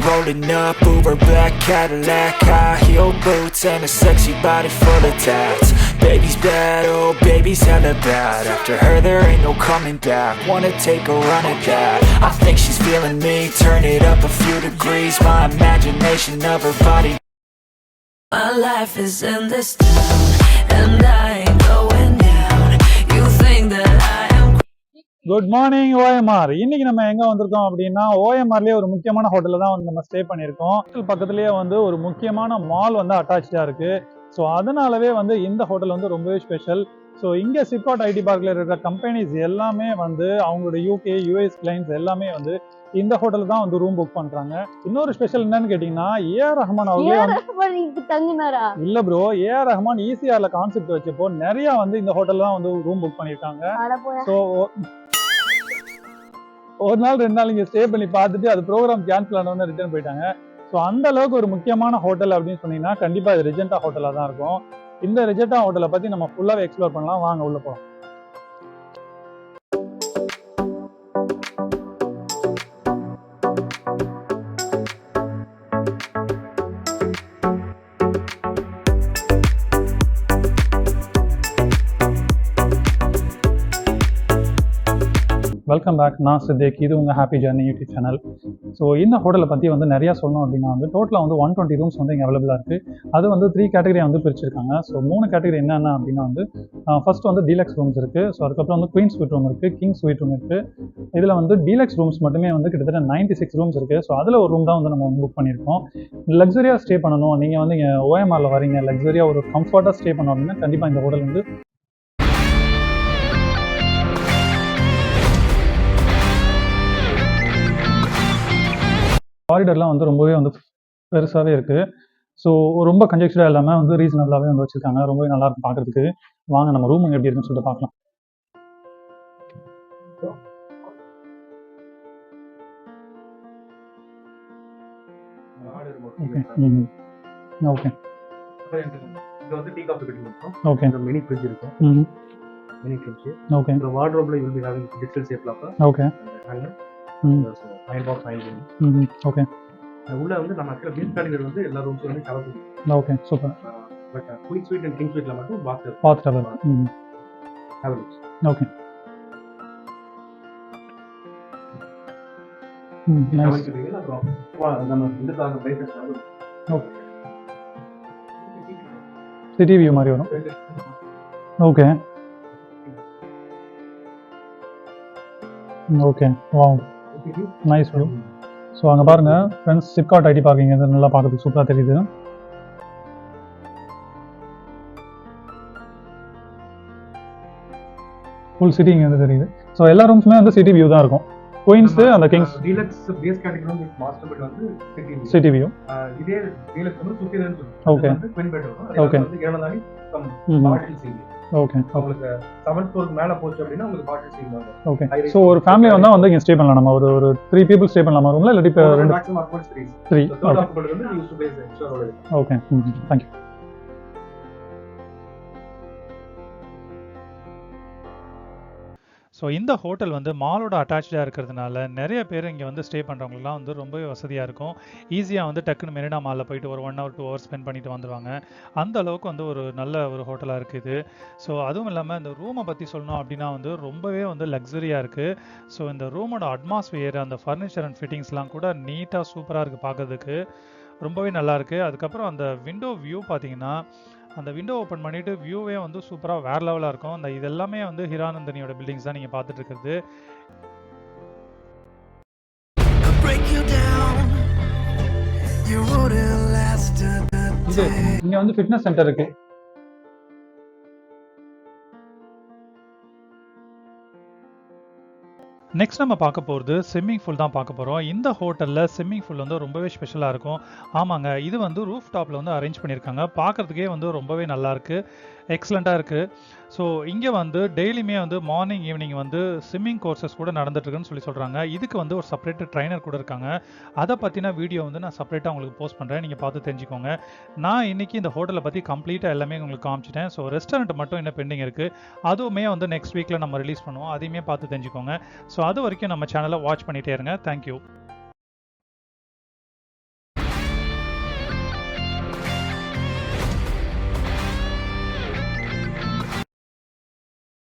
rolling up, Uber black Cadillac, high heel boots and a sexy body full of tats. Baby's bad, oh baby's hella bad. After her there ain't no coming back. Wanna take a run at that. I think she's feeling me, turn it up a few degrees. My imagination of her body. My life is in this town and I ain't going down. You think that I am. Good morning OMR. இன்னைக்கு நம்ம எங்க வந்திருக்கோம் அப்படின்னா OMRலயே ஒரு முக்கியமான ஹோட்டல்ல தான் வந்து நம்ம ஸ்டே பண்ணியிருக்கோம். பக்கத்துலயே வந்து ஒரு முக்கியமான மால் வந்து அட்டாச்சா இருக்கு. ஸோ அதனாலவே வந்து இந்த ஹோட்டல் வந்து ரொம்பவே ஸ்பெஷல். ஸோ இங்கே சிப்காட் ஐடி பார்க்ல இருக்கிற கம்பெனிஸ் எல்லாமே வந்து அவங்களோட UK US கிளைண்ட்ஸ் எல்லாமே வந்து இந்த ஹோட்டல் தான் வந்து ரூம் புக் பண்றாங்க. இன்னொரு ஸ்பெஷல் என்னன்னு கேட்டீங்கன்னா AR ரஹ்மான் அவர்களே இல்ல ப்ரோ, AR ரஹ்மான் ECRல கான்செப்ட் வச்சப்போ நிறைய வந்து இந்த ஹோட்டல் தான் வந்து ரூம் புக் பண்ணிருக்காங்க. ஸோ ஒரு நாள் 2 நாள் இங்க ஸ்டே பண்ணி பார்த்துட்டு அது ப்ரோக்ராம் கேன்சல் ஆனவொன்னு ரிட்டர்ன் போயிட்டாங்க. ஸோ அந்த அளவுக்கு ஒரு முக்கியமான ஹோட்டல் அப்படின்னு சொன்னீங்கன்னா கண்டிப்பா இது ரெஜெண்டா ஹோட்டலா தான் இருக்கும். இந்த ரெஜெண்டா ஹோட்டலை பத்தி நம்ம ஃபுல்லாவே எக்ஸ்ப்ளோர் பண்ணலாம். வாங்க உள்ள போலாம். Welcome back. நான் சித்திக். இது உங்கள் happy journey YouTube channel. So இந்த ஹோட்டலை பற்றி வந்து நிறையா சொல்லணும் அப்படின்னா வந்து டோட்டலாக வந்து 120 ரூம்ஸ் வந்து இங்கே அவைலபிளாக இருக்குது. அது வந்து 3 கேட்டகரியாக வந்து பிரிச்சிருக்காங்க. ஸோ 3 கேட்டகரி என்னென்ன அப்படின்னா வந்து ஃபர்ஸ்ட் வந்து டீலக்ஸ் ரூம்ஸ் இருக்குது. ஸோ அதுக்கப்புறம் வந்து குயின் ஸ்வீட் ரூம் இருக்குது, கிங் ஸ்வீட் ரூம் இருக்குது. இதில் வந்து டீலக்ஸ் ரூம்ஸ் மட்டுமே வந்து கிட்டத்தட்ட 96 ரூம்ஸ் இருக்குது. ஸோ அதில் ஒரு ரூம் தான் வந்து நம்ம புக் பண்ணியிருக்கோம். லக்ஸரியாக ஸ்டே பண்ணணும், நீங்கள் வந்து இங்கே OMRல வரீங்க, லக்ஸரியாக ஒரு கம்ஃபர்ட்டாக ஸ்டே பண்ணணும் அப்படின்னா கண்டிப்பாக இந்த ஹோட்டல் வந்து காரிடர்லாம் வந்து ரொம்பவே வந்து பெருசாகவே இருக்குது. ஸோ ரொம்ப கன்ஜெக்ஷனாக இல்லாமல் வந்து ரீசனபிளாகவே வந்து வச்சுருக்காங்க. ரொம்பவே நல்லா இருக்கும் பார்க்குறதுக்கு. வாங்க நம்ம ரூம் எப்படி இருக்குன்னு சொல்லிட்டு பார்க்கலாம். Okay okay okay mini fridge இருக்கு. Mini fridge okay. இந்த வார்ட்ரோப்ல will be having digital shape lock. Okay iron box வாங்கி. ஓகே. உள்ள வந்து நம்ம ஆக்சுவலா பீச் கேட்டகரி வந்து எல்லா ரூம்ஸ்லயும் வந்து கவர் பண்ணுவோம். Okay super. But queen suite and king ஸ்வீட்ல மட்டும் bath towel. Havells. Okay. Nice. அப்புறம் நம்ம இந்த காக பிரேக்ஃபாஸ்ட் வந்து ஓகே. சிட்டி வியூ மாதிரி வரும். Okay okay. Wow, nice view. So அங்கே பாருங்கள் ஃப்ரெண்ட்ஸ், சிப்காட் ஐடி பார்க்கிங் வந்து நல்லா பார்க்கறதுக்கு சூப்பராக தெரியுது. ஃபுல் சிட்டி இங்கே வந்து தெரியுது. ஸோ எல்லா ரூம்ஸுமே வந்து சிட்டி வியூ தான் இருக்கும். குயின்ஸ் அந்த கிங்ஸ் டீலக்ஸ் பேஸ் கேட்டகரி வந்து மாஸ்டர் பெட் வந்து சிட்டி வியூ. இதே டீலக்ஸ் வந்து சுப்பீரியர் சொல்லுவோம். ஓகே. வந்து ட்வின் பெட் வரும். ஓகே. வந்து ஏழனாலி கம் பாட்டில் சீலிங். ஓகே. உங்களுக்கு 7th ஃப்ளோர் மேல போச்சு அப்படினா உங்களுக்கு பாட்டில் சீலிங் வரும். ஓகே. சோ ஒரு ஃபேமிலி வந்தா வந்து இங்க ஸ்டே பண்ணலாம். நம்ம ஒரு 3 people ஸ்டே பண்ணலாமா ரூம்ல? இல்ல இப்ப ரெண்டு மேக்ஸிமம் அக்வார்ட் 3. ஓகே. வந்து use to pays extra roll. Okay. Thank you. So இந்த ஹோட்டல் வந்து மாலோட அட்டாச்சாக இருக்கிறதுனால நிறைய பேர் இங்கே வந்து ஸ்டே பண்ணுறவங்களாம் வந்து ரொம்பவே வசதியாக இருக்கும். ஈஸியாக வந்து டக்குன்னு மெரினா மாலில் போயிட்டு ஒரு 1 hour 2 hours ஸ்பெண்ட் பண்ணிட்டு வந்துடுவாங்க. அந்த அளவுக்கு வந்து ஒரு நல்ல ஒரு ஹோட்டலாக இருக்குது. ஸோ அதுவும் இல்லாமல் இந்த ரூமை பற்றி சொல்லணும் அப்படின்னா வந்து ரொம்பவே வந்து லக்ஸரியாக இருக்குது. ஸோ இந்த ரூமோட அட்மாஸ்பியர், அந்த ஃபர்னிச்சர் அண்ட் ஃபிட்டிங்ஸ்லாம் கூட நீட்டாக சூப்பராக இருக்குது பார்க்கறதுக்கு. ரொம்பவே நல்லாயிருக்கு. அதுக்கப்புறம் அந்த விண்டோ வியூ பார்த்தீங்கன்னா, அந்த விண்டோ ஓப்பன் பண்ணிவிட்டு வியூவே வந்து சூப்பராக வேறு லெவலாக இருக்கும். அந்த இது எல்லாமே வந்து ஹிரானந்தனியோட பில்டிங்ஸ் தான் நீங்கள் பார்த்துட்டு இருக்கிறது. இங்கே வந்து ஃபிட்னஸ் சென்டர் இருக்குது. நெக்ஸ்ட் நம்ம பார்க்க போகிறது ஸ்விம்மிங் பூல் தான் பார்க்க போகிறோம். இந்த ஹோட்டலில் ஸ்விம்மிங் பூல் வந்து ரொம்பவே ஸ்பெஷலாக இருக்கும். ஆமாங்க, இது வந்து ரூஃப் டாப்பில் வந்து அரேஞ்ச் பண்ணியிருக்காங்க. பார்க்குறதுக்கே வந்து ரொம்பவே நல்லாயிருக்கு, எக்ஸலண்ட்டாக இருக்குது. ஸோ இங்கே வந்து டெய்லியுமே வந்து மார்னிங் ஈவினிங் வந்து ஸ்விம்மிங் கோர்சஸ் கூட நடந்துட்டுருக்குன்னு சொல்கிறாங்க. இதுக்கு வந்து ஒரு செப்பரேட் ட்ரைனர் கூட இருக்காங்க. அதை பற்றின வீடியோ வந்து நான் செப்பரேட்டாக உங்களுக்கு போஸ்ட் பண்ணுறேன், நீங்கள் பார்த்து தெரிஞ்சுக்கோங்க. நான் இன்றைக்கி இந்த ஹோட்டலை பற்றி கம்ப்ளீட்டாக எல்லாமே உங்களுக்கு காமிச்சிட்டேன். ஸோ ரெஸ்டாரண்ட் மட்டும் இன்னும் பெண்டிங் இருக்குது. அதுவுமே வந்து நெக்ஸ்ட் வீக்கில் நம்ம ரிலீஸ் பண்ணுவோம். அதையுமே பார்த்து தெரிஞ்சுக்கோங்க. ஸோ அது வரைக்கும் நம்ம சேனலை வாட்ச் பண்ணிகிட்டே இருங்க. தேங்க்யூ.